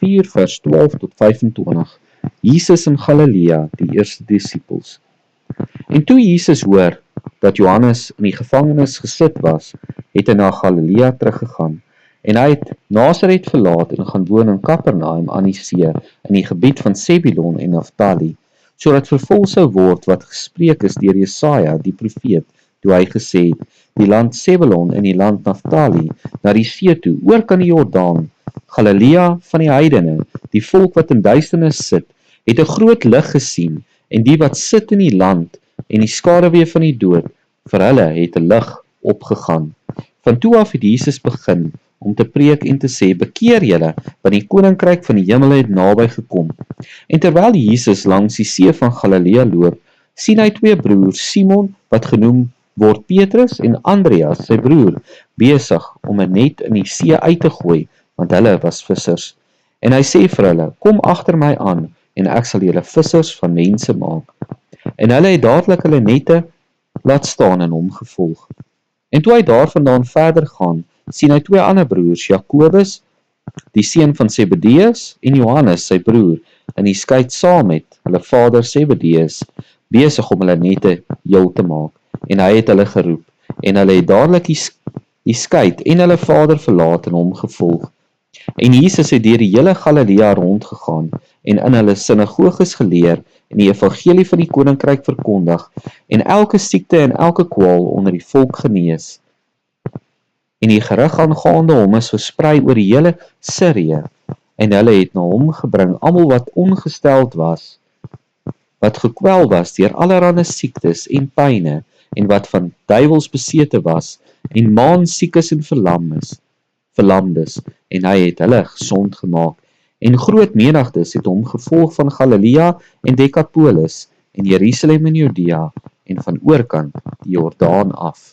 4 vers 12 tot 25. Jesus in Galilea, die eerste disippels. En toe Jesus hoor dat Johannes in die gevangenis gesit was, het hy na Galilea teruggegaan. En hy het Nasaret verlaat en gaan woon in Kapernaum aan die see, in die gebied van Sebulon en Naftali, sodat vervul sou word wat gespreek is deur Jesaja die profeet, toe hy gesê het, die land Sebulon en die land Naftali, na die see toe, oorkant die Jordaan, Galilea van die heidene, die volk wat in duisternis sit, het 'n groot lig gesien, en die wat sit in die land en die skaduwee van die dood, vir hulle het 'n lig opgegaan. Van toe af het Jesus begin om te preek en te sê, bekeer julle, want die koninkryk van die hemel het naby gekom. En terwyl Jesus langs die see van Galilea loop, sien hy 2 broers, Simon, wat genoem word Petrus, en Andreas, sy broer, besig om 'n net in die see uit te gooi, want hulle was vissers. En hy sê vir hulle, kom agter my aan, en ek sal julle vissers van mense maak. En hulle het dadelik hulle nette laat staan en hom gevolg. En toe hy daarvandaan verder gaan, sien hy 2 ander broers, Jakobus, die seun van Zebedeus, en Johannes, sy broer, in die skei saam met hulle vader Zebedeus, besig om hulle nette heel te maak. En hy het hulle geroep, en hulle het dadelik die skei en hulle vader verlaat en hom gevolg. En Jesus het deur die hele Galilea rondgegaan, en in hulle sinagoges geleer, en die evangelie van die koninkryk verkondig, en elke siekte en elke kwaal onder die volk genees. En die gerig aangaande hom is versprei oor die hele Sirië, en hulle het na hom gebring almal wat ongesteld was, wat gekwel was deur allerlei siektes en pyne, en wat van duiwels besete was, en maansiekes en verlamdes, en hy het hulle gesond gemaak. En groot menigtes het hom gevolg van Galilea en Decapolis, en Jerusalem en Judea, en van oorkant die Jordaan af.